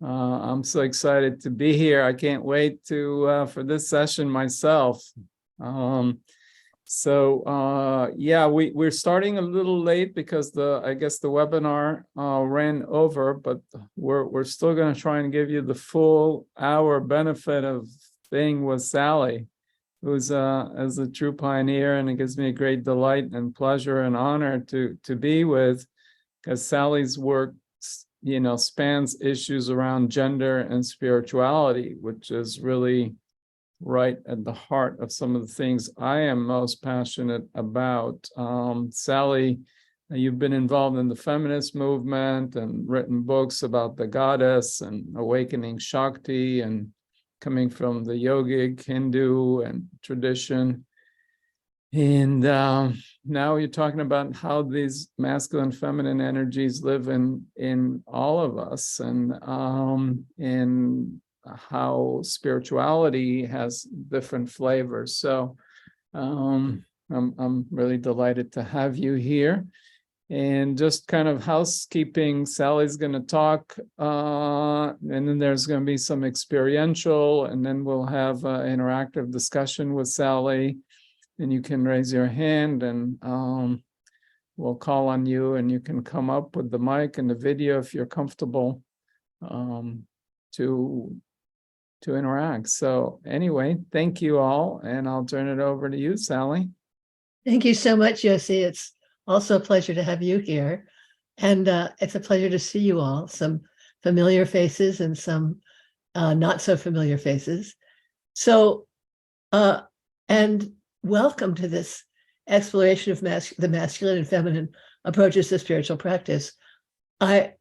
I'm so excited to be here. I can't wait to for this session myself. Yeah, we're starting a little late because I guess the webinar ran over, but we're still going to try and give you the full hour benefit of being with Sally, who's as a true pioneer, and it gives me a great delight and pleasure and honor to be with, because Sally's work spans issues around gender and spirituality, which is really right at the heart of some of the things I am most passionate about. Sally, you've been involved in the feminist movement and written books about the goddess and awakening Shakti, and coming from the yogic Hindu and tradition. And now you're talking about how these masculine, feminine energies live in all of us, and how spirituality has different flavors. So I'm really delighted to have you here. And just kind of housekeeping, Sally's going to talk, and then there's going to be some experiential, and then we'll have an interactive discussion with Sally. And you can raise your hand, and we'll call on you, and you can come up with the mic and the video if you're comfortable to interact. So anyway, thank you all, and I'll turn it over to you, Sally. Thank you so much, Yossi. It's also a pleasure to have you here, and it's a pleasure to see you all, some familiar faces and some not so familiar faces. So, and welcome to this exploration of the masculine and feminine approaches to spiritual practice. I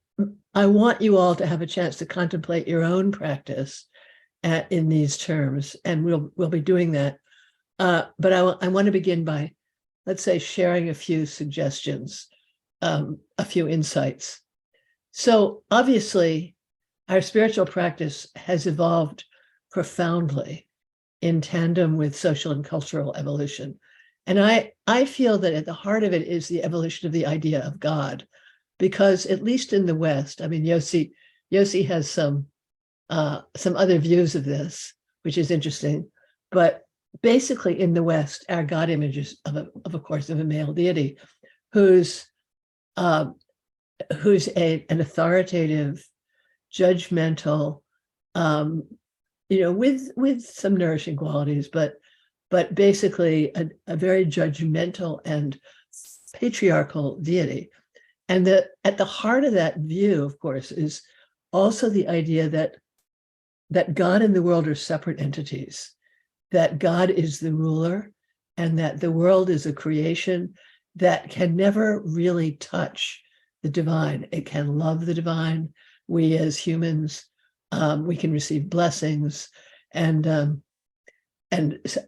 want you all to have a chance to contemplate your own practice in these terms, and we'll be doing that. But I want to begin by, let's say, sharing a few suggestions, a few insights. So obviously, our spiritual practice has evolved profoundly in tandem with social and cultural evolution. And I feel that at the heart of it is the evolution of the idea of God, because at least in the West, I mean, Yossi has some other views of this, which is interesting, but basically in the West, our God image is of a male deity who's an authoritative, judgmental, with some nourishing qualities, but basically a very judgmental and patriarchal deity. And at the heart of that view, of course, is also the idea that God and the world are separate entities, that God is the ruler, and that the world is a creation that can never really touch the divine. It can love the divine. We as humans, we can receive blessings and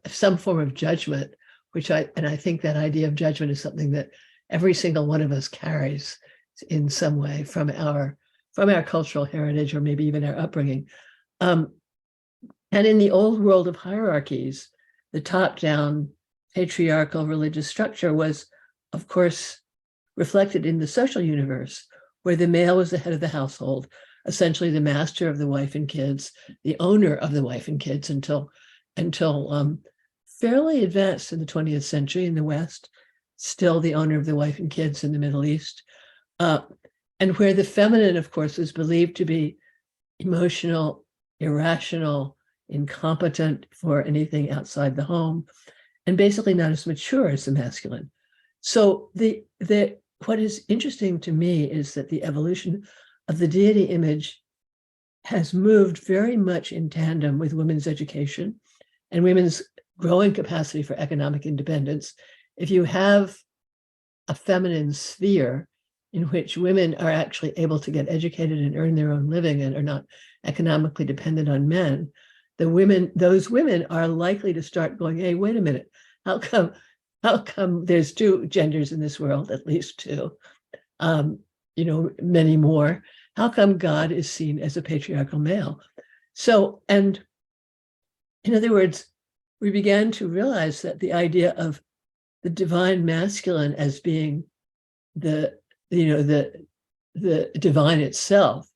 some form of judgment, I think that idea of judgment is something that every single one of us carries in some way from our cultural heritage, or maybe even our upbringing. And in the old world of hierarchies, the top-down patriarchal religious structure was, of course, reflected in the social universe, where the male was the head of the household, essentially the master of the wife and kids, the owner of the wife and kids until fairly advanced in the 20th century in the West, still the owner of the wife and kids in the Middle East, and where the feminine, of course, is believed to be emotional, irrational, incompetent for anything outside the home, and basically not as mature as the masculine. So what is interesting to me is that the evolution of the deity image has moved very much in tandem with women's education and women's growing capacity for economic independence. If you have a feminine sphere in which women are actually able to get educated and earn their own living and are not economically dependent on men, those women are likely to start going, hey, wait a minute, how come there's two genders in this world, at least two, many more? How come God is seen as a patriarchal male? So, and in other words, we began to realize that the idea of the divine masculine as being the divine itself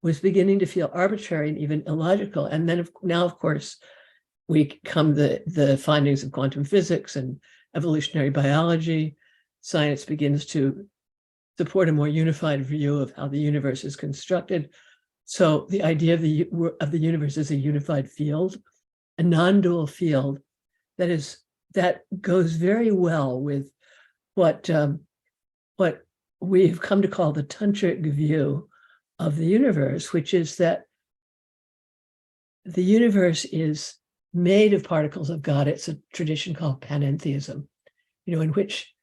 was beginning to feel arbitrary and even illogical. And then now, of course, we come the findings of quantum physics and evolutionary biology. Science begins to support a more unified view of how the universe is constructed. So the idea of the universe is a unified field, a non-dual field that goes very well with what we've come to call the tantric view of the universe, which is that the universe is made of particles of God. It's a tradition called panentheism, in which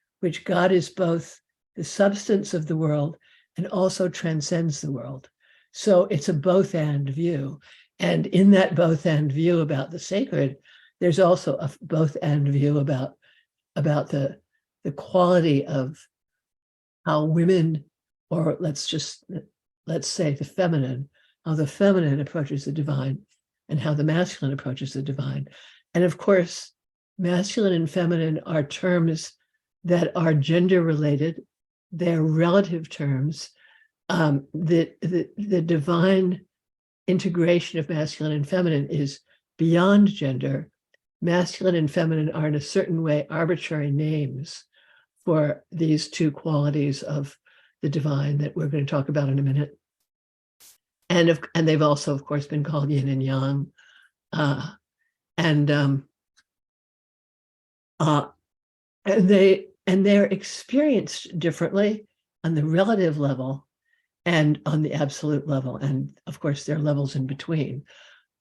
God is both the substance of the world and also transcends the world. So it's a both and view. And in that both and view about the sacred, there's also a both and view about the quality of how women, or let's say the feminine, how the feminine approaches the divine and how the masculine approaches the divine. And of course, masculine and feminine are terms that are gender related. They're relative terms. The divine integration of masculine and feminine is beyond gender. Masculine and feminine are in a certain way arbitrary names for these two qualities of the divine that we're going to talk about in a minute. And they've also, of course, been called yin and yang. And they're experienced differently on the relative level and on the absolute level. And of course, there are levels in between.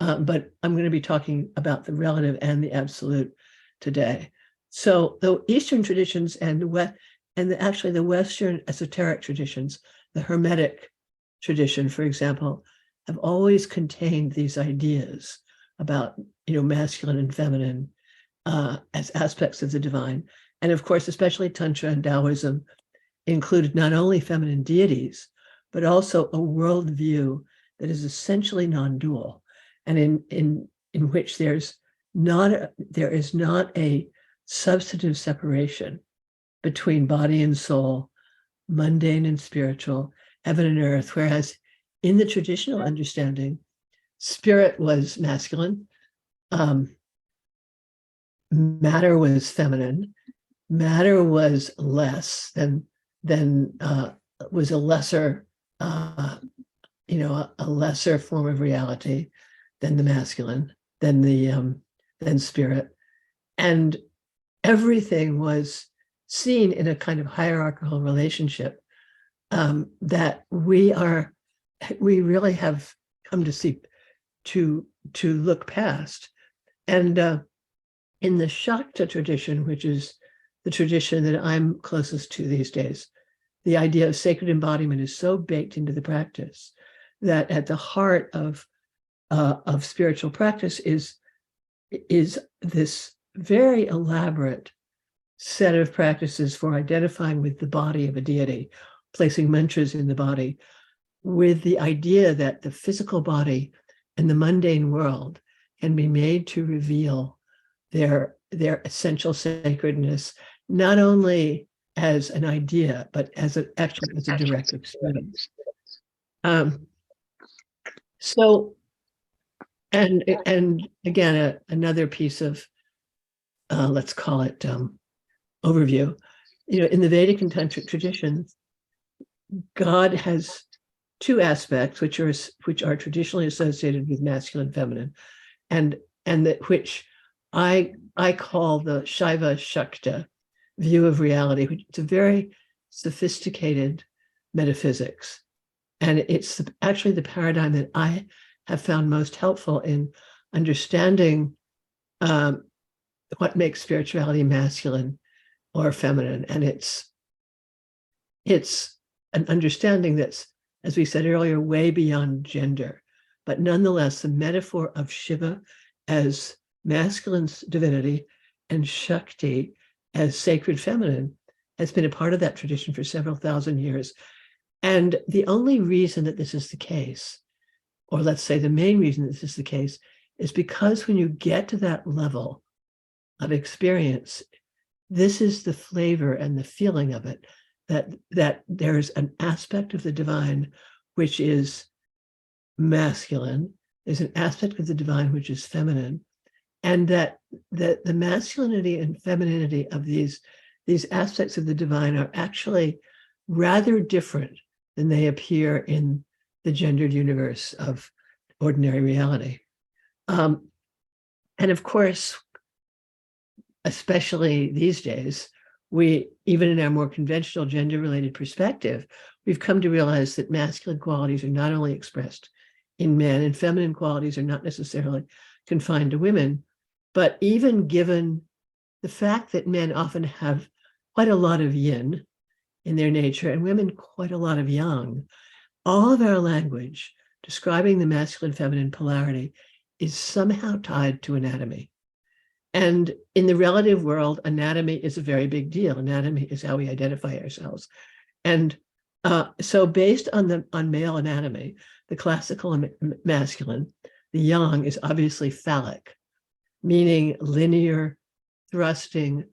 But I'm going to be talking about the relative and the absolute today. So the Eastern traditions and actually the Western esoteric traditions, the Hermetic tradition, for example, have always contained these ideas about, masculine and feminine as aspects of the divine. And of course, especially Tantra and Taoism included not only feminine deities, but also a worldview that is essentially non-dual, and in which there is not a substantive separation between body and soul, mundane and spiritual, heaven and earth. Whereas in the traditional understanding, spirit was masculine, matter was feminine, matter was less than was a lesser a lesser form of reality than the masculine, than spirit. And everything was seen in a kind of hierarchical relationship that we really have come to see, to look past. And in the Shakta tradition, which is the tradition that I'm closest to these days, the idea of sacred embodiment is so baked into the practice that at the heart of spiritual practice is this very elaborate set of practices for identifying with the body of a deity, placing mantras in the body, with the idea that the physical body and the mundane world can be made to reveal their essential sacredness, not only as an idea, but actually as a direct experience. So, and again, another piece of, let's call it overview. In the Vedic and Tantric traditions, God has two aspects which are traditionally associated with masculine and feminine, and that which I call the Shaiva Shakta view of reality, which is a very sophisticated metaphysics. And it's actually the paradigm that I have found most helpful in understanding what makes spirituality masculine or feminine. And it's an understanding that's, as we said earlier, way beyond gender. But nonetheless, the metaphor of Shiva as masculine divinity and Shakti as sacred feminine has been a part of that tradition for several thousand years. And the only reason that this is the case, or let's say the main reason this is the case, is because when you get to that level of experience, this is the flavor and the feeling of it, that there's an aspect of the divine which is masculine. There's an aspect of the divine which is feminine, and that the masculinity and femininity of these aspects of the divine are actually rather different than they appear in the gendered universe of ordinary reality. And of course, especially these days, we, even in our more conventional gender-related perspective, we've come to realize that masculine qualities are not only expressed in men, and feminine qualities are not necessarily confined to women, but even given the fact that men often have quite a lot of yin in their nature and women quite a lot of yang, all of our language describing the masculine feminine polarity is somehow tied to anatomy. And in the relative world, anatomy is a very big deal. Anatomy is how we identify ourselves. And so based on male anatomy, the classical and masculine, the yang is obviously phallic, meaning linear, thrusting,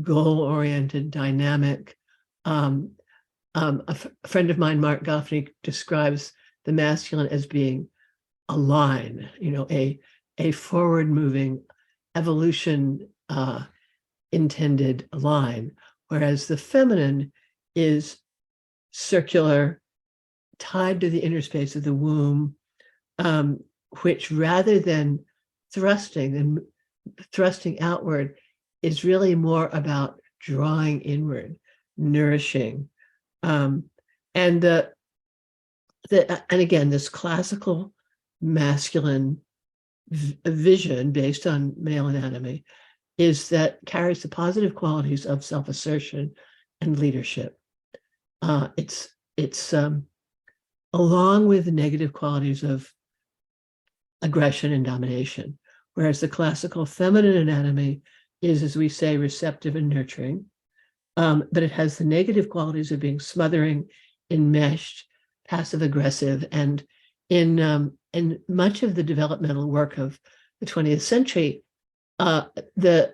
goal-oriented, dynamic. A friend of mine, Mark Goffney, describes the masculine as being a line, a forward-moving, evolution intended line, whereas the feminine is circular, tied to the inner space of the womb, which rather than thrusting outward is really more about drawing inward, nourishing. And again, this classical masculine vision based on male anatomy is that carries the positive qualities of self-assertion and leadership. It's along with the negative qualities of aggression and domination, whereas the classical feminine anatomy is, as we say, receptive and nurturing, but it has the negative qualities of being smothering, enmeshed, passive aggressive, and in much of the developmental work of the 20th century, the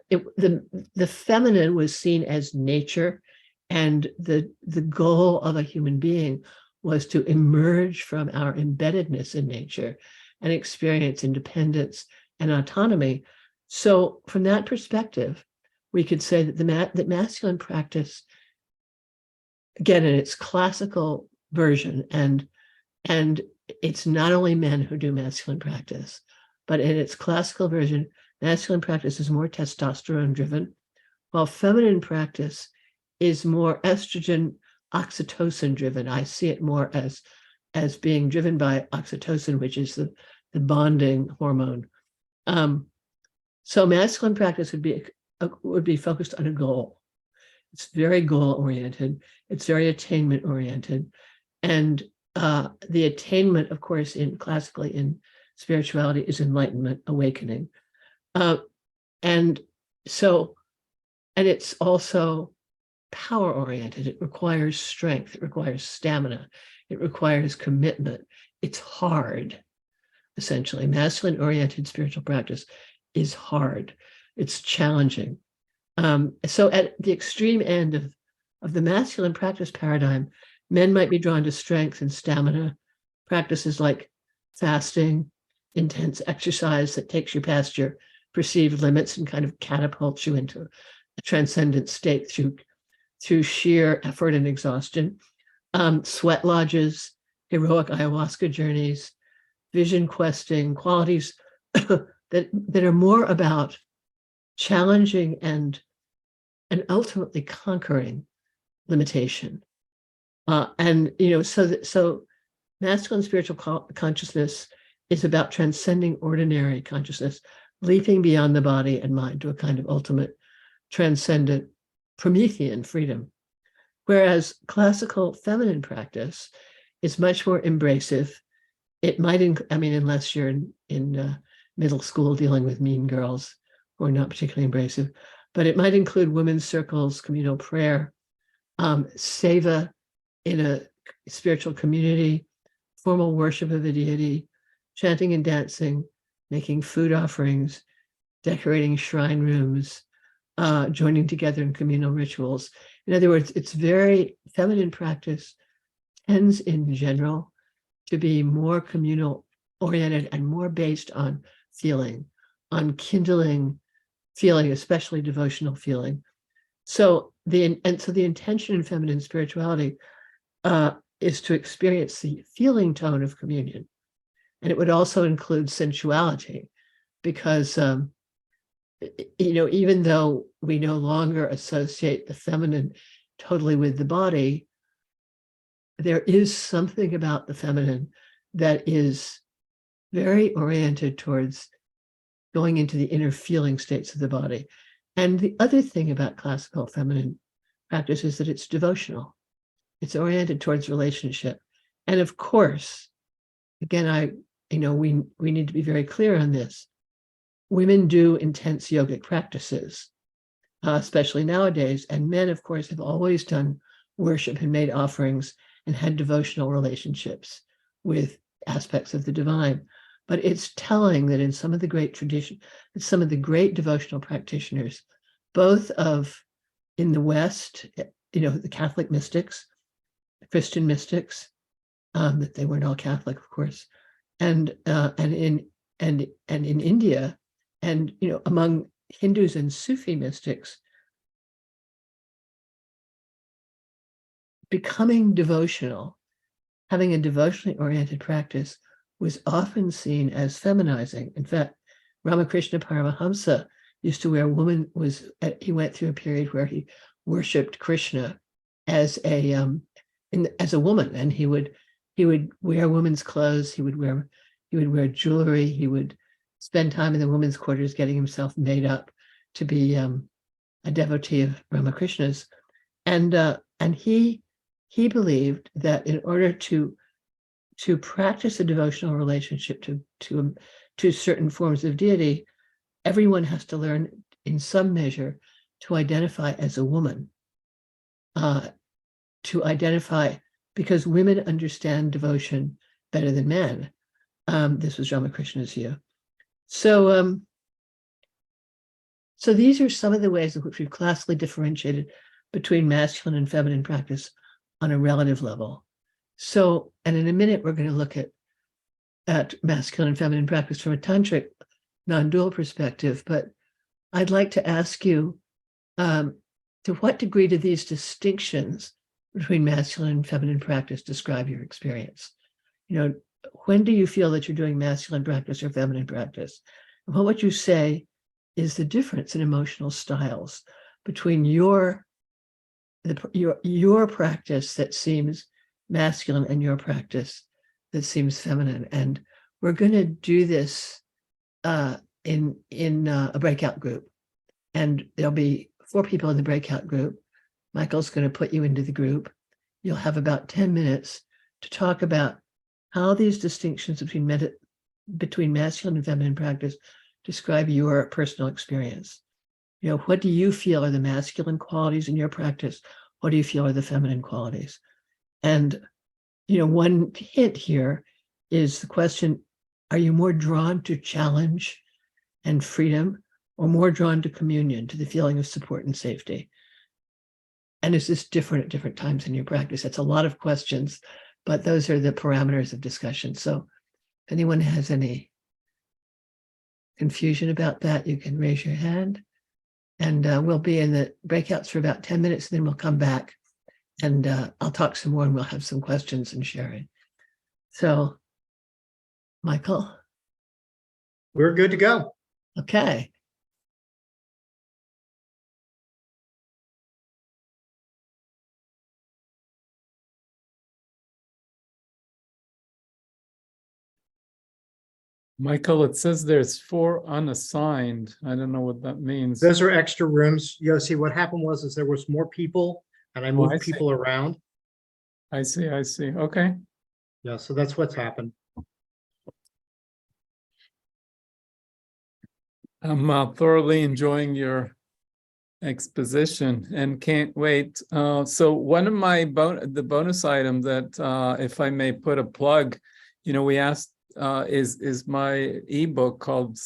feminine was seen as nature, and the goal of a human being was to emerge from our embeddedness in nature and experience independence and autonomy. So from that perspective, we could say that that masculine practice, again, in its classical version, and it's not only men who do masculine practice, but in its classical version, masculine practice is more testosterone driven, while feminine practice is more estrogen, oxytocin driven. I see it more as being driven by oxytocin, which is the bonding hormone. So masculine practice would be focused on a goal. It's very goal oriented. It's very attainment oriented, and the attainment, of course, classically in spirituality is enlightenment, awakening, and it's also power oriented. It requires strength. It requires stamina. It requires commitment. It's hard. Essentially, masculine oriented spiritual practice is hard. It's challenging. So at the extreme end of the masculine practice paradigm, men might be drawn to strength and stamina, practices like fasting, intense exercise that takes you past your perceived limits and kind of catapults you into a transcendent state through sheer effort and exhaustion. Sweat lodges, heroic ayahuasca journeys, vision questing, qualities that are more about challenging and ultimately conquering limitation. So masculine spiritual consciousness is about transcending ordinary consciousness, leaping beyond the body and mind to a kind of ultimate transcendent Promethean freedom. Whereas classical feminine practice is much more embracive. It might, unless you're in middle school dealing with mean girls who are not particularly embracive, but it might include women's circles, communal prayer, seva in a spiritual community, formal worship of a deity, chanting and dancing, making food offerings, decorating shrine rooms, joining together in communal rituals. In other words, it's very feminine practice tends in general to be more communal oriented and more based on feeling, on kindling feeling, especially devotional feeling. So the intention in feminine spirituality is to experience the feeling tone of communion. And it would also include sensuality, because even though we no longer associate the feminine totally with the body, there is something about the feminine that is very oriented towards going into the inner feeling states of the body. And the other thing about classical feminine practice is that it's devotional. It's oriented towards relationship. And of course, again, we need to be very clear on this. Women do intense yogic practices, especially nowadays. And men, of course, have always done worship and made offerings and had devotional relationships with aspects of the divine. But it's telling that in some of the great tradition, some of the great devotional practitioners, both in the West, the Catholic mystics, the Christian mystics, that they weren't all Catholic, of course, and in India, and among Hindus and Sufi mystics, becoming devotional, having a devotionally oriented practice was often seen as feminizing. In fact, Ramakrishna Paramahamsa used to wear he went through a period where he worshipped Krishna as a woman, and he would wear women's clothes, he would wear jewelry, he would spend time in the women's quarters getting himself made up to be a devotee of Ramakrishna's. And he believed that in order to practice a devotional relationship to certain forms of deity, everyone has to learn in some measure to identify as a woman, because women understand devotion better than men. This was Ramakrishna's view. So these are some of the ways in which we've classically differentiated between masculine and feminine practice on a relative level. So, and in a minute, we're going to look at masculine and feminine practice from a tantric non-dual perspective. But I'd like to ask you, to what degree do these distinctions between masculine and feminine practice describe your experience? When do you feel that you're doing masculine practice or feminine practice? And what would you say is the difference in emotional styles between your practice that seems masculine and your practice that seems feminine? And we're going to do this in a breakout group, and there'll be 4 people in the breakout group. Michael's going to put you into the group. You'll have about 10 minutes to talk about how these distinctions between masculine and feminine practice describe your personal experience. What do you feel are the masculine qualities in your practice? What do you feel are the feminine qualities? And, one hint here is the question, are you more drawn to challenge and freedom, or more drawn to communion, to the feeling of support and safety? And is this different at different times in your practice? That's a lot of questions, but those are the parameters of discussion. So if anyone has any confusion about that, you can raise your hand. And we'll be in the breakouts for about 10 minutes, and then we'll come back and I'll talk some more, and we'll have some questions and sharing. So, Michael? We're good to go. Okay. Michael, it says there's 4 unassigned. I don't know what that means. Those are extra rooms. Yossi, what happened was there was more people, and I moved people around. I see. Okay. Yeah, so that's what's happened. I'm thoroughly enjoying your exposition and can't wait. So one of my the bonus item that, if I may put a plug, we asked, is my ebook called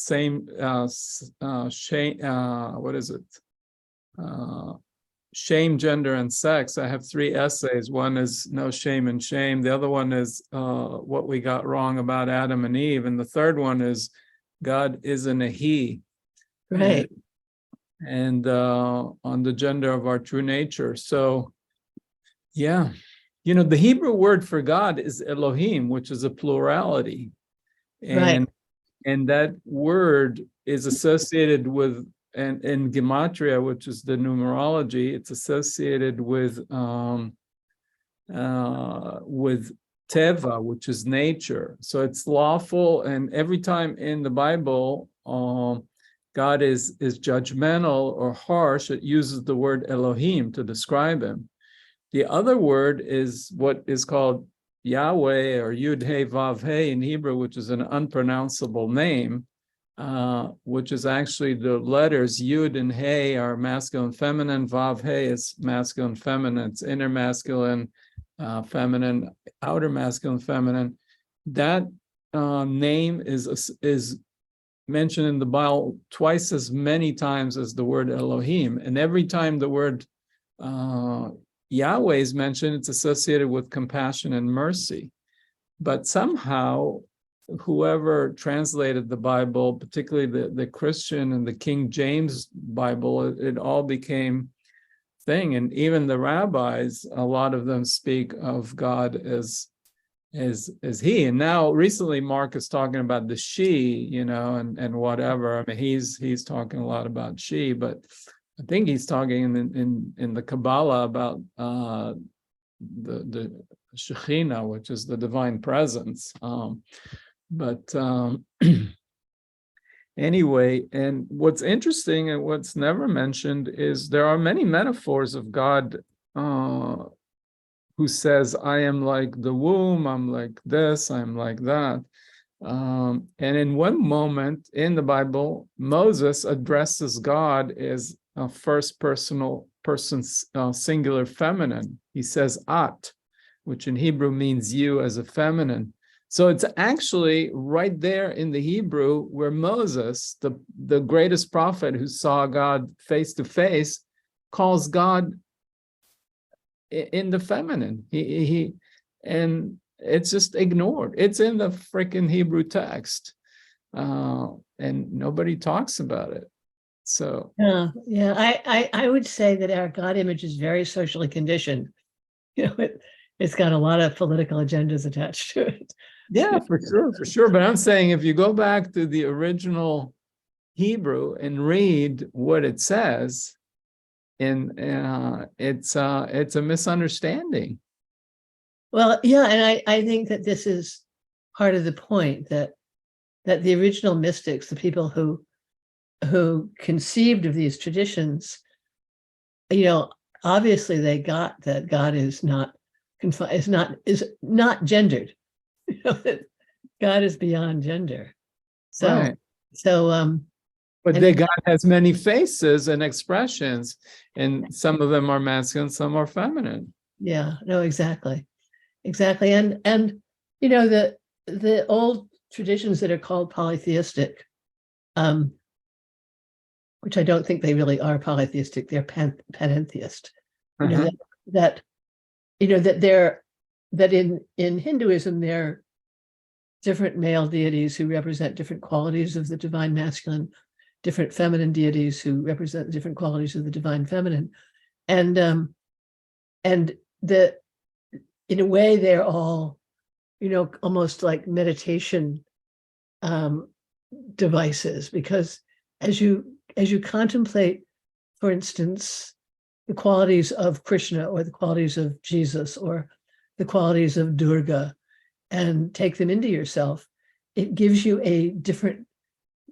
shame, gender, and sex. I have 3 essays. One is no shame and shame. The other one is what we got wrong about Adam and Eve. And the third one is God isn't a he. Right. And on the gender of our true nature. So, yeah, the Hebrew word for God is Elohim, which is a plurality. And that word is associated with, and in gematria, which is the numerology, it's associated with teva, which is nature. So it's lawful, and every time in the Bible, God is judgmental or harsh, it uses the word Elohim to describe him. The other word is what is called Yahweh, or Yud He Vav He in Hebrew, which is an unpronounceable name, which is actually the letters Yud and He are masculine, feminine. Vav He is masculine, feminine. It's inner masculine, feminine, outer masculine, feminine. That name is mentioned in the Bible twice as many times as the word Elohim, and every time the word Yahweh is mentioned, it's associated with compassion and mercy. But somehow, whoever translated the Bible, particularly the Christian and the King James Bible, it all became thing. And even the rabbis, a lot of them speak of God as he. And now recently Mark is talking about the she, and whatever. I mean, he's talking a lot about she, but I think he's talking in the Kabbalah about the Shekhinah, which is the divine presence. Anyway, and what's interesting and what's never mentioned is there are many metaphors of God who says, I am like the womb, I'm like this, I'm like that. And in one moment in the Bible, Moses addresses God as a first person singular feminine. He says at, which in Hebrew means you as a feminine. So it's actually right there in the Hebrew where Moses, the greatest prophet who saw God face to face, calls God in the feminine. And it's just ignored. It's in the freaking Hebrew text, and nobody talks about it. So I would say that our God image is very socially conditioned. It's got a lot of political agendas attached to it. Yeah, for sure. But I'm saying if you go back to the original Hebrew and read what it says, and it's a misunderstanding. Well, yeah, and I think that this is part of the point that the original mystics, the people who conceived of these traditions, obviously they got that God is not gendered. That God is beyond gender. So, right. But God has many faces and expressions, and some of them are masculine, some are feminine. Yeah, no, exactly. And the old traditions that are called polytheistic, which I don't think they really are polytheistic, they're panentheist. That in Hinduism there are different male deities who represent different qualities of the divine masculine, different feminine deities who represent different qualities of the divine feminine, and in a way they're all almost like meditation devices, because as you contemplate, for instance, the qualities of Krishna or the qualities of Jesus or the qualities of Durga, and take them into yourself, it gives you a different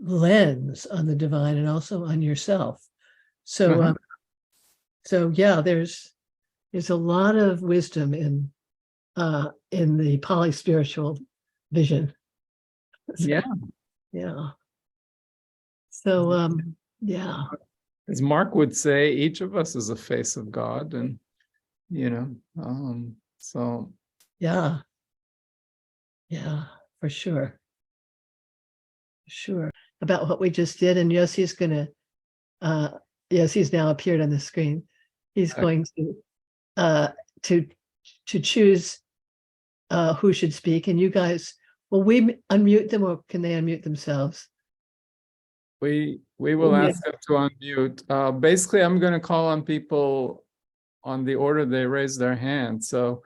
lens on the divine and also on yourself. So, yeah, there's a lot of wisdom in the polyspiritual vision. Yeah. So, yeah. As Mark would say, each of us is a face of God, and so yeah, for sure. About what we just did, and Yossi's now appeared on the screen. he's going uh, to choose who should speak. And you guys, will we unmute them or can they unmute themselves? We will Yeah. ask them to unmute. Basically, I'm going to call on people on the order they raise their hand. So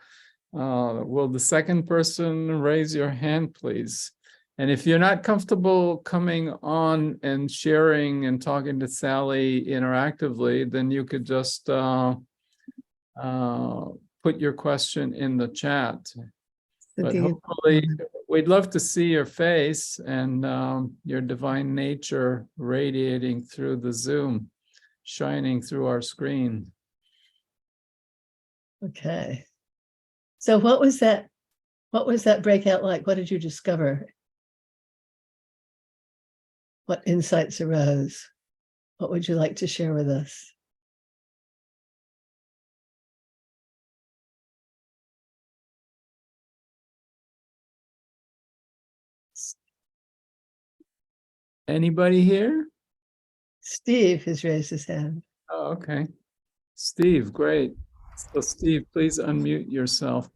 will the second person raise your hand, please? And if you're not comfortable coming on and sharing and talking to Sally interactively, then you could just put your question in the chat. But hopefully, we'd love to see your face and your divine nature radiating through the Zoom, shining through our screen. Okay. So what was that breakout like? What did you discover? What insights arose? What would you like to share with us? Anybody here? Steve has raised his hand. Oh, okay. Steve, great. So Steve, please unmute yourself.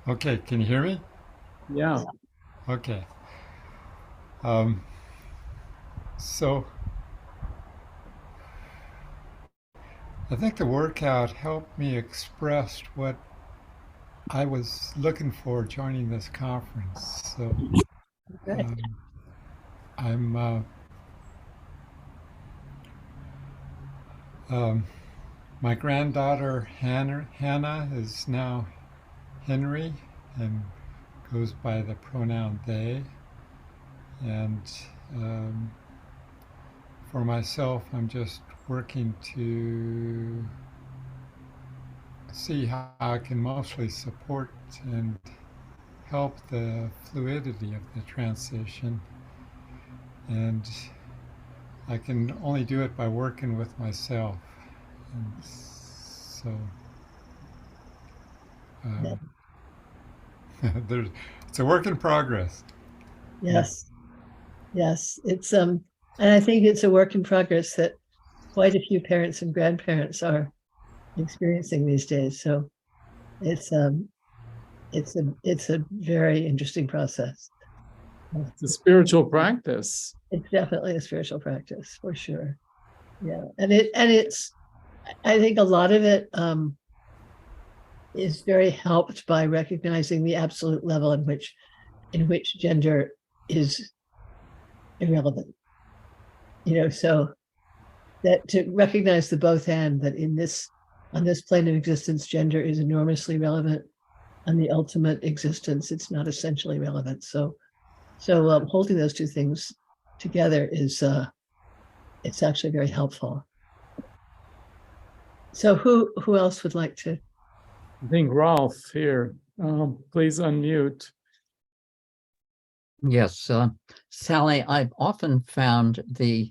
Okay, can you hear me? Yeah. Okay. So I think the workout helped me express what I was looking for joining this conference. So my granddaughter Hannah is now Henry and goes by the pronoun they. And for myself, I'm just working to see how I can mostly support and help the fluidity of the transition. And I can only do it by working with myself. And so it's a work in progress. Yes. Yes. It's and I think it's a work in progress that quite a few parents and grandparents are experiencing these days. So it's a very interesting process. It's a spiritual practice. It's definitely a spiritual practice for sure. Yeah. And it's I think a lot of it is very helped by recognizing the absolute level in which gender is irrelevant. So that to recognize the both and that on this plane of existence, gender is enormously relevant. On the ultimate existence, it's not essentially relevant. So holding those two things together is it's actually very helpful. So who else would like to? I think Ralph here. Please unmute. Yes, Sally, I've often found the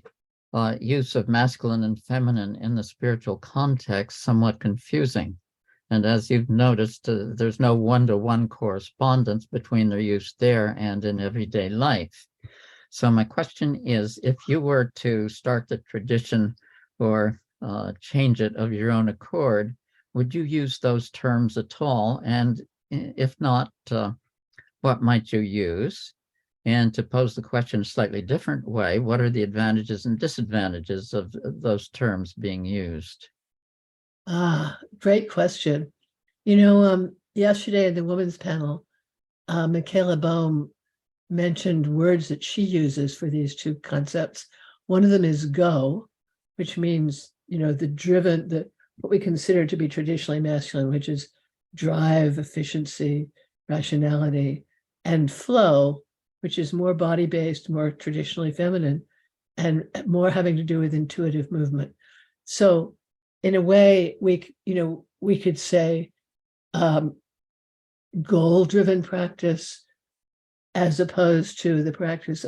use of masculine and feminine in the spiritual context somewhat confusing. And as you've noticed, there's no one-to-one correspondence between their use there and in everyday life. So my question is, if you were to start the tradition or change it of your own accord, would you use those terms at all? And if not, what might you use? And to pose the question a slightly different way, what are the advantages and disadvantages of those terms being used? Great question. Yesterday in the women's panel, Michaela Bohm mentioned words that she uses for these two concepts. One of them is go, which means, what we consider to be traditionally masculine, which is drive, efficiency, rationality, and flow, which is more body-based, more traditionally feminine, and more having to do with intuitive movement. So in a way, we could say goal-driven practice as opposed to the practice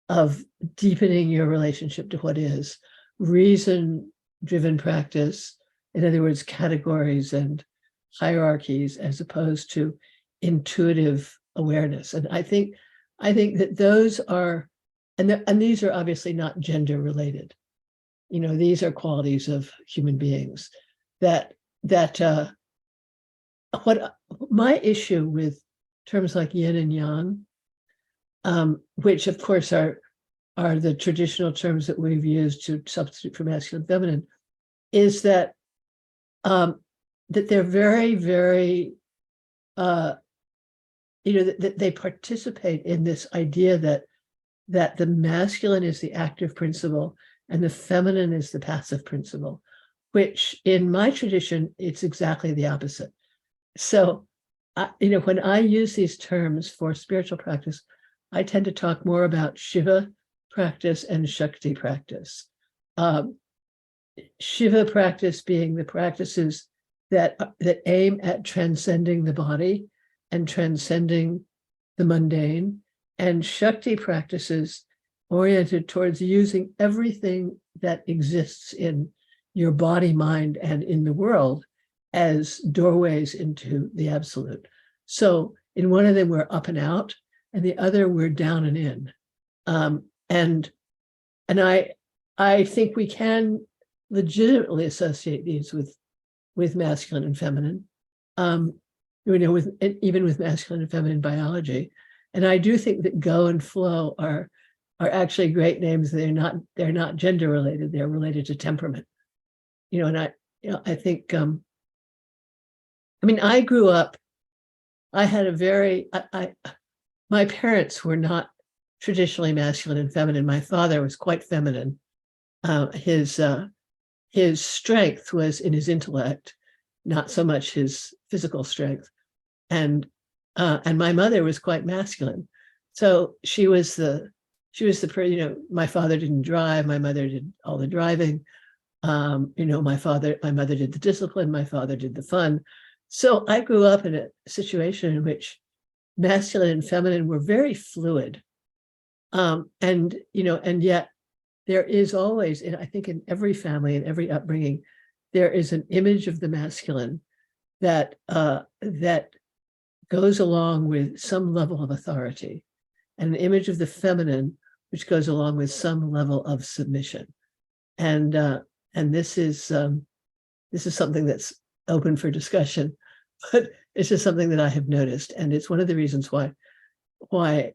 of deepening your relationship to what is. Reason-driven practice, in other words, categories and hierarchies, as opposed to intuitive awareness. And I think that those are, and these are obviously not gender related. These are qualities of human beings. what my issue with terms like yin and yang, which of course are the traditional terms that we've used to substitute for masculine and feminine, is that that they're very, very, that they participate in this idea that the masculine is the active principle and the feminine is the passive principle, which in my tradition, it's exactly the opposite. So, when I use these terms for spiritual practice, I tend to talk more about Shiva practice and Shakti practice. Shiva practice being the practices that aim at transcending the body and transcending the mundane, and Shakti practices oriented towards using everything that exists in your body, mind, and in the world as doorways into the absolute. So in one of them, we're up and out, and the other, we're down and in. And I think we can legitimately associate these with masculine and feminine, even with masculine and feminine biology. And I do think that go and flow are actually great names. They're not gender related. They're related to temperament. And I think, I grew up, I had my parents were not traditionally masculine and feminine. My father was quite feminine. His strength was in his intellect, not so much his physical strength. And my mother was quite masculine. So she was my father didn't drive, my mother did all the driving. My mother did the discipline, my father did the fun. So I grew up in a situation in which masculine and feminine were very fluid. And yet there is always, and I think in every family, in every upbringing, there is an image of the masculine that goes along with some level of authority, and an image of the feminine which goes along with some level of submission. And this is something that's open for discussion, but it's just something that I have noticed, and it's one of the reasons why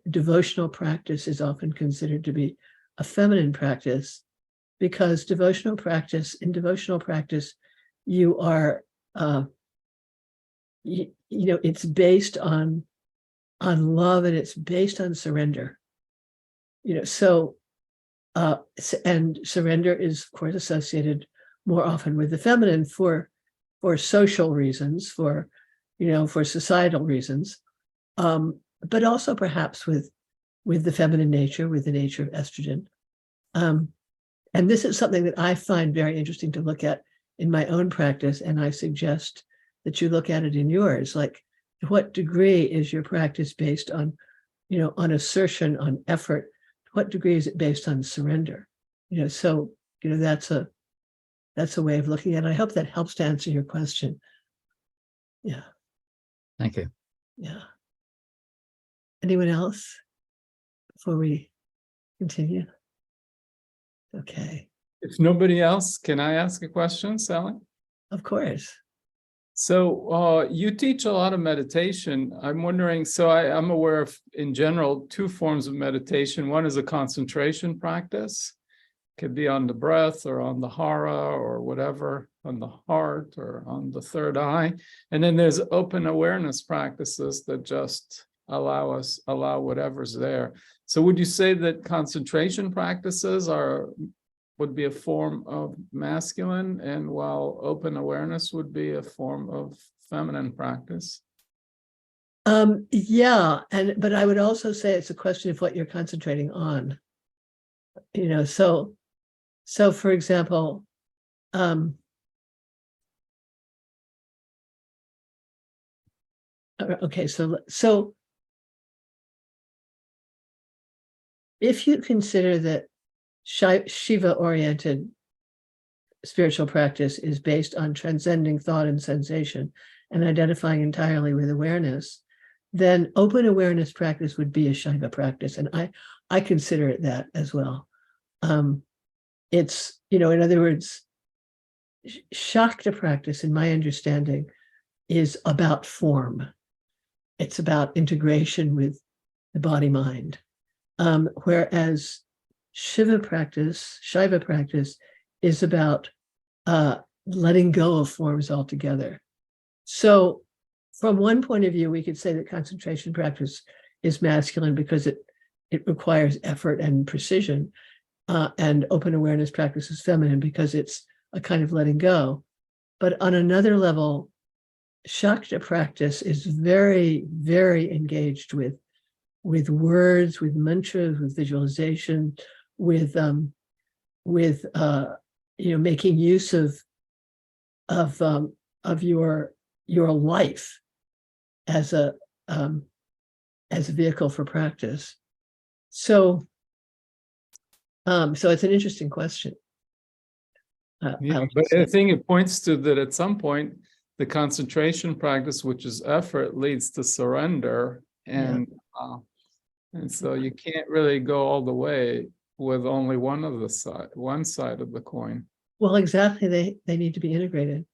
devotional practice is often considered to be a feminine practice, because in devotional practice, you are, it's based on love, and it's based on surrender. And surrender is, of course, associated more often with the feminine for social reasons, for societal reasons, but also perhaps with the feminine nature, with the nature of estrogen. And this is something that I find very interesting to look at in my own practice, and I suggest that you look at it in yours. Like, to what degree is your practice based on assertion, on effort? To what degree is it based on surrender? That's a way of looking at it. I hope that helps to answer your question. Yeah. Thank you. Yeah. Anyone else before we continue? Okay. If nobody else, can I ask a question, Sally? Of course. So you teach a lot of meditation. I'm wondering, so I'm aware of, in general, two forms of meditation. One is a concentration practice. Could be on the breath or on the hara or whatever, on the heart or on the third eye. And then there's open awareness practices that just allow whatever's there. So would you say that concentration practices would be a form of masculine, and while open awareness would be a form of feminine practice? Yeah, but I would also say it's a question of what you're concentrating on. So for example, okay, so if you consider that Shiva-oriented spiritual practice is based on transcending thought and sensation and identifying entirely with awareness, then open awareness practice would be a Shiva practice. And I consider it that as well. It's, in other words, Shakti practice, in my understanding, is about form. It's about integration with the body mind. Whereas Shiva practice is about letting go of forms altogether. So from one point of view, we could say that concentration practice is masculine because it requires effort and precision, and open awareness practice is feminine because it's a kind of letting go. But on another level, Shakti practice is very, very engaged with words, with mantras, with visualization, with making use of your life as a vehicle for practice. So it's an interesting question. Yeah, but I think it points to that at some point, the concentration practice, which is effort, leads to surrender. And so you can't really go all the way with only one side of the coin. Well, exactly. They need to be integrated.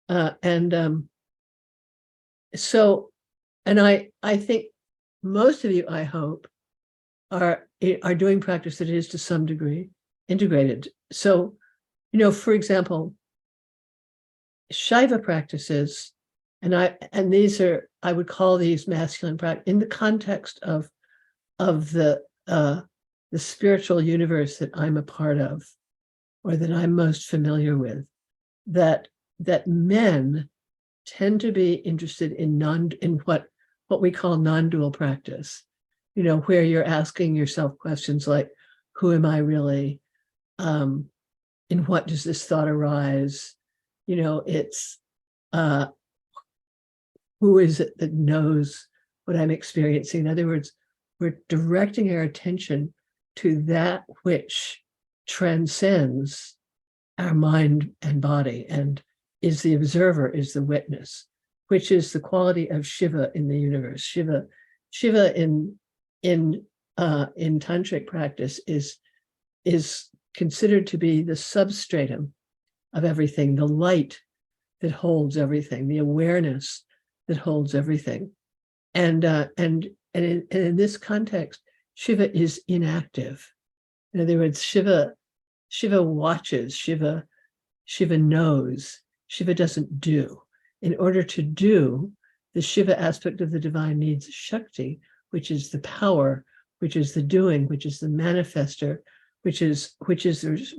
And I think most of you, I hope, are doing practice that is to some degree integrated. So, for example, Shiva practices, and these are, I would call these masculine practice in the context of the spiritual universe that I'm a part of, or that I'm most familiar with, that men tend to be interested in what we call non-dual practice, where you're asking yourself questions like, who am I really? In what does this thought arise? It's who is it that knows what I'm experiencing? In other words, we're directing our attention to that which transcends our mind and body and is the observer, is the witness, which is the quality of Shiva in the universe. Shiva in tantric practice is considered to be the substratum of everything, the light that holds everything, the awareness that holds everything. And in this context, Shiva is inactive. In other words, Shiva watches, Shiva knows, Shiva doesn't do. In order to do, the Shiva aspect of the divine needs Shakti, which is the power, which is the doing, which is the manifester, which is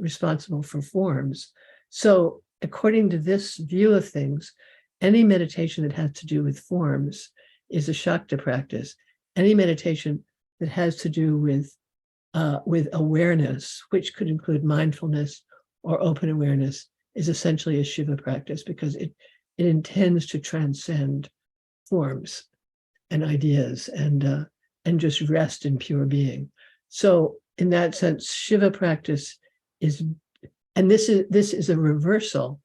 responsible for forms. So according to this view of things, any meditation that has to do with forms is a Shakti practice. Any meditation that has to do with awareness, which could include mindfulness or open awareness, is essentially a Shiva practice because it intends to transcend forms and ideas and just rest in pure being. So in that sense, Shiva practice is, and this is a reversal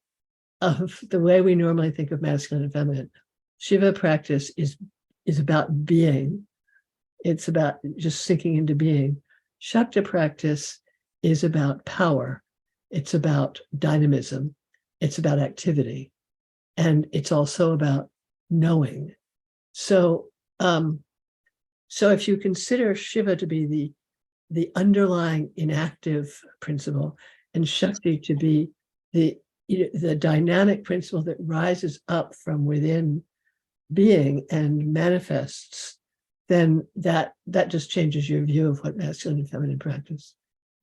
of the way we normally think of masculine and feminine. Shiva practice is about being. It's about just sinking into being. Shakti practice is about power. It's about dynamism. It's about activity. And it's also about knowing. So if you consider Shiva to be the underlying inactive principle and Shakti to be the dynamic principle that rises up from within being and manifests, then that just changes your view of what masculine and feminine practice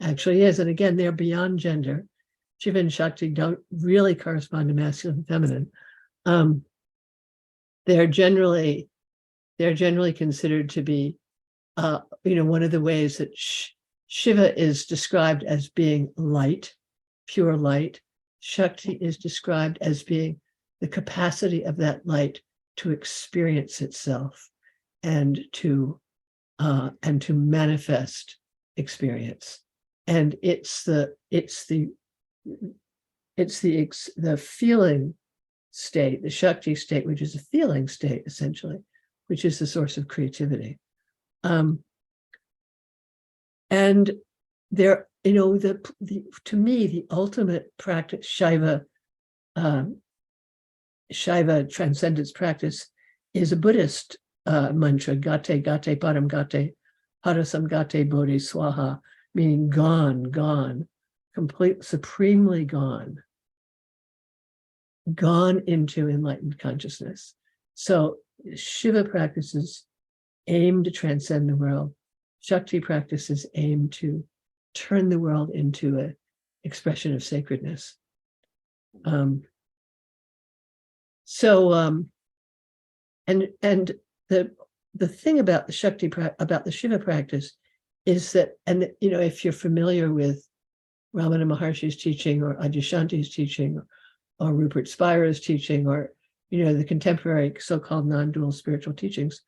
actually is. And again, they're beyond gender. Shiva and Shakti don't really correspond to masculine and feminine. They're generally considered to be, one of the ways that Shiva is described as being light, pure light. Shakti is described as being the capacity of that light to experience itself and to manifest experience. And it's the feeling state, the Shakti state, which is a feeling state essentially, which is the source of creativity. And there, to me, the ultimate practice, Shiva Shaiva transcendence practice is a Buddhist mantra, gate, gate, param gate, harasam gate, bodhi swaha, meaning gone, gone, complete, supremely gone into enlightened consciousness. So Shiva practices aim to transcend the world. Shakti practices aim to turn the world into an expression of sacredness. And the thing about the Shakti about the Shiva practice is that, and you know, if you're familiar with Ramana Maharshi's teaching or Adyashanti's teaching or Rupert Spira's teaching, or you know, the contemporary so-called non-dual spiritual teachings,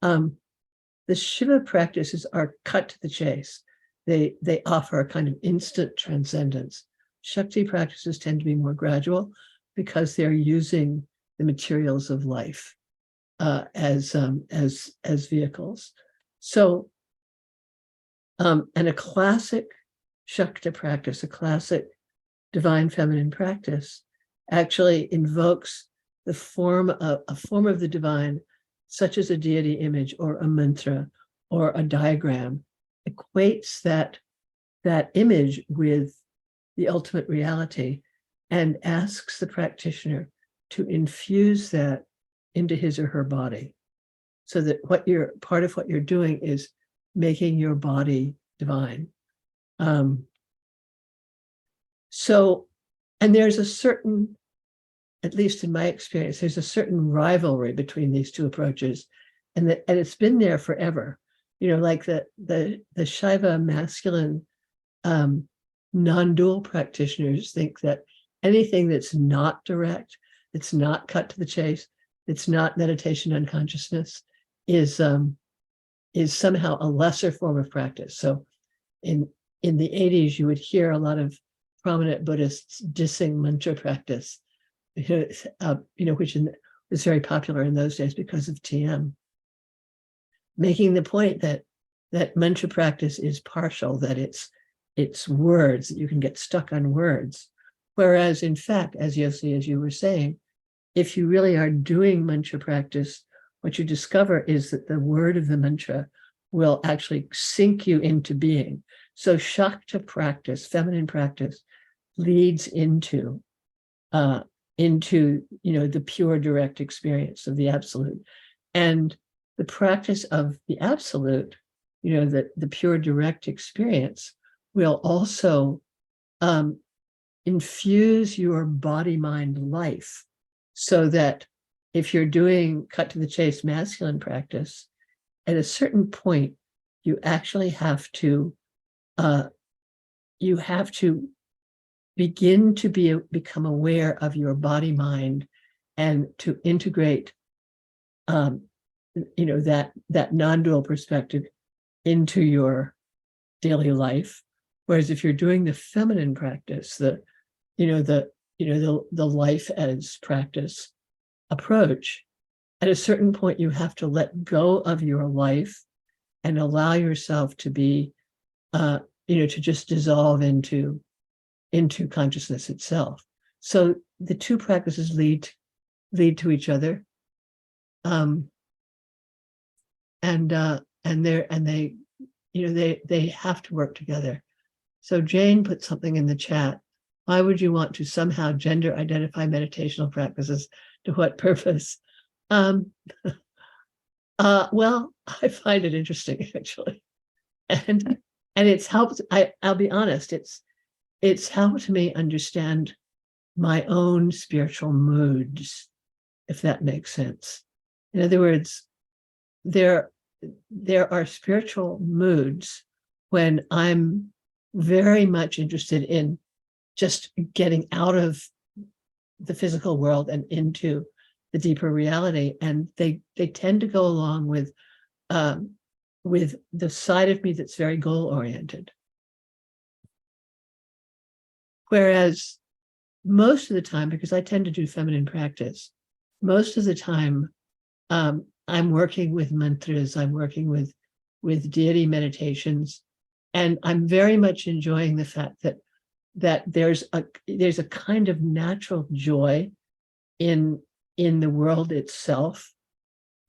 the Shiva practices are cut to the chase. They offer a kind of instant transcendence. Shakti practices tend to be more gradual because they're using the materials of life as vehicles. So, and a classic Shakti practice, a classic divine feminine practice, actually invokes a form of the divine, such as a deity image or a mantra or a diagram, equates that image with the ultimate reality and asks the practitioner to infuse that into his or her body, so that part of what you're doing is making your body divine. And there's a certain, at least in my experience, there's a certain rivalry between these two approaches, and it's been there forever. You know, like the Shaiva masculine non-dual practitioners think that anything that's not direct, that's not cut to the chase, it's not meditation on consciousness, is somehow a lesser form of practice. So in the 80s, you would hear a lot of prominent Buddhists dissing mantra practice, which was very popular in those days because of TM, making the point that mantra practice is partial, that it's words, that you can get stuck on words. Whereas in fact, as Yossi, as you were saying, if you really are doing mantra practice, what you discover is that the word of the mantra will actually sink you into being. So Shakti practice, feminine practice, leads into the pure direct experience of the absolute. And the practice of the absolute, the pure direct experience, will also infuse your body-mind life, so that if you're doing cut to the chase masculine practice, at a certain point, you actually have to begin to become aware of your body-mind and to integrate that non-dual perspective into your daily life. Whereas if you're doing the feminine practice, the life as practice approach, at a certain point you have to let go of your life and allow yourself to be to just dissolve into consciousness itself. So the two practices lead to each other, and they have to work together. So Jane put something in the chat. Why would you want to somehow gender identify meditational practices? To what purpose? Well, I find it interesting, actually, and it's helped. I'll be honest. It's helped me understand my own spiritual moods, if that makes sense. In other words, there are spiritual moods when I'm very much interested in just getting out of the physical world and into the deeper reality, and they tend to go along with the side of me that's very goal oriented. Whereas most of the time, because I tend to do feminine practice, most of the time I'm working with mantras, I'm working with deity meditations, and I'm very much enjoying the fact that there's a kind of natural joy in the world itself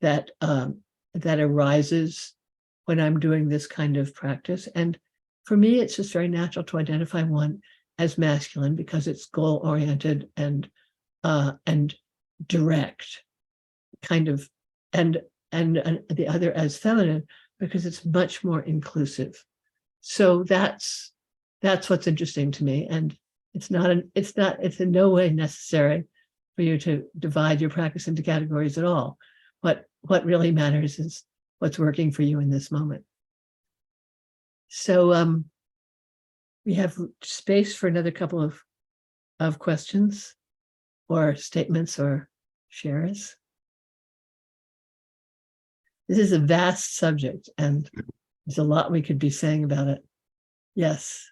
that that arises when I'm doing this kind of practice. And for me, it's just very natural to identify one as masculine because it's goal-oriented and direct, kind of, and the other as feminine because it's much more inclusive. So that's what's interesting to me, and it's in no way necessary for you to divide your practice into categories at all. What really matters is what's working for you in this moment. So we have space for another couple of questions or statements or shares. This is a vast subject, and there's a lot we could be saying about it. Yes.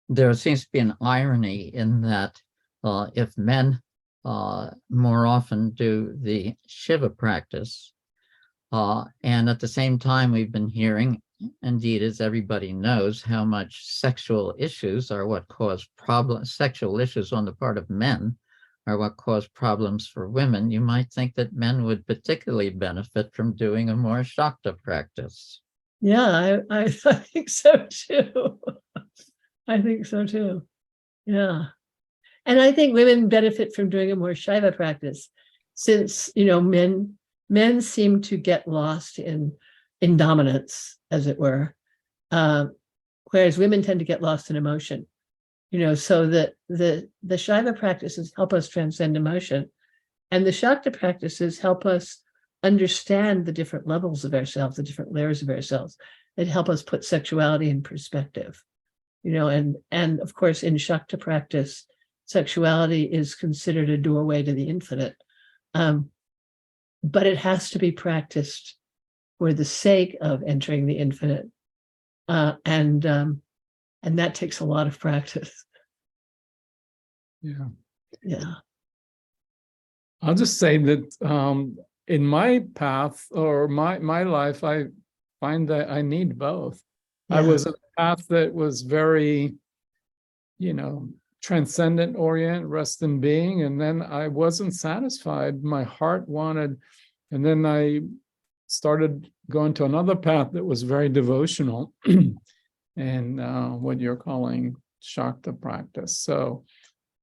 There seems to be an irony in that if men more often do the Shiva practice, and at the same time we've been hearing, indeed, as everybody knows, how much sexual issues are what cause problems, sexual issues on the part of men are what cause problems for women, you might think that men would particularly benefit from doing a more Shakta practice. Yeah, I think so too. I think so too. Yeah. And I think women benefit from doing a more Shiva practice since, men seem to get lost in dominance, as it were, whereas women tend to get lost in emotion. So that the Shiva practices help us transcend emotion, and the Shakta practices help us understand the different levels of ourselves, the different layers of ourselves. That help us put sexuality in perspective. And of course, in Shakta practice, sexuality is considered a doorway to the infinite, but it has to be practiced for the sake of entering the infinite, and that takes a lot of practice. Yeah. I'll just say that in my path or my life, I find that I need both. Yeah. I was a path that was very, transcendent orient, rest in being, and then I wasn't satisfied. My heart wanted, and then I started going to another path that was very devotional, and what you're calling Shakta practice. So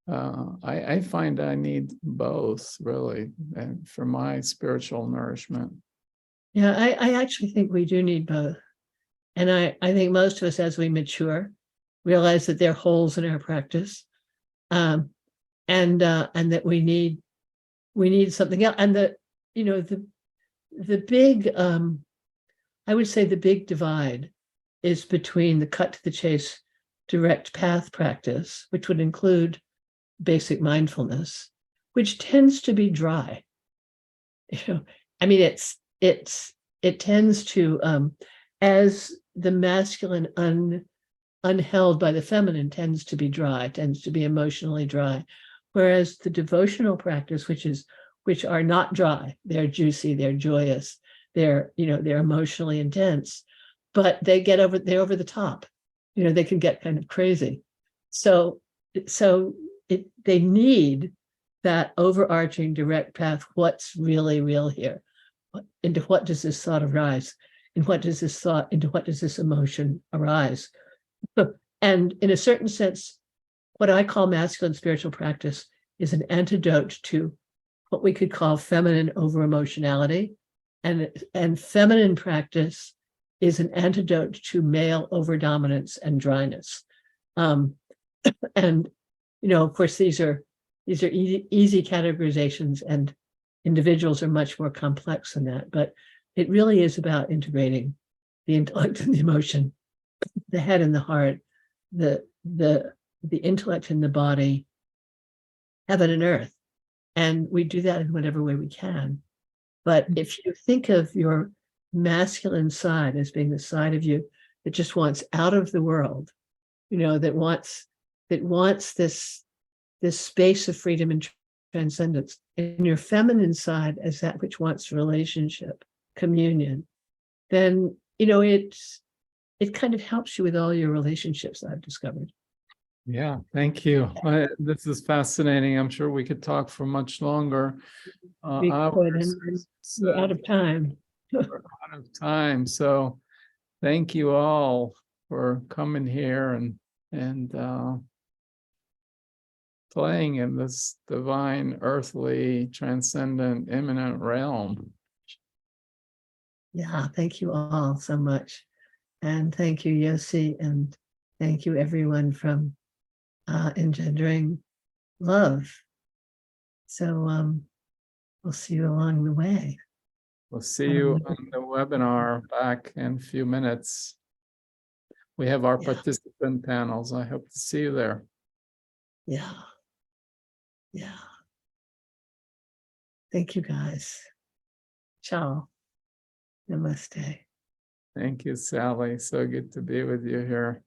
I find I need both really, and for my spiritual nourishment. Yeah, I actually think we do need both. And I think most of us, as we mature, realize that there are holes in our practice, and that we need something else. And the big, I would say the big divide is between the cut to the chase direct path practice, which would include basic mindfulness, which tends to be dry. I mean, it tends to, as the masculine unheld by the feminine tends to be dry, tends to be emotionally dry, whereas the devotional practice, which are not dry, they're juicy, they're joyous, they're emotionally intense, but they're over the top. They can get kind of crazy. So they need that overarching direct path. What's really real here? Into what does this thought arise? Into what does this emotion arise? And in a certain sense, what I call masculine spiritual practice is an antidote to what we could call feminine over emotionality, and feminine practice is an antidote to male over dominance and dryness. And of course, these are easy categorizations, and individuals are much more complex than that. But it really is about integrating the intellect and the emotion, the head and the heart, the intellect and the body, heaven and earth. And we do that in whatever way we can. But if you think of your masculine side as being the side of you that just wants out of the world, that wants this space of freedom and transcendence, and your feminine side as that which wants relationship, communion, then it kind of helps you with all your relationships, I've discovered. Yeah, thank you. This is fascinating. I'm sure we could talk for much longer. We could, Hours. and we're out of time. We're out of time. So thank you all for coming here and playing in this divine, earthly, transcendent, immanent realm. Yeah, thank you all so much. And thank you, Yossi, and thank you everyone from Engendering Love. So we'll see you along the way. We'll see you on the webinar back in a few minutes. We have our Yeah. participant panels. I hope to see you there. Yeah. Yeah. Thank you guys. Ciao. Namaste. Thank you, Sally. So good to be with you here.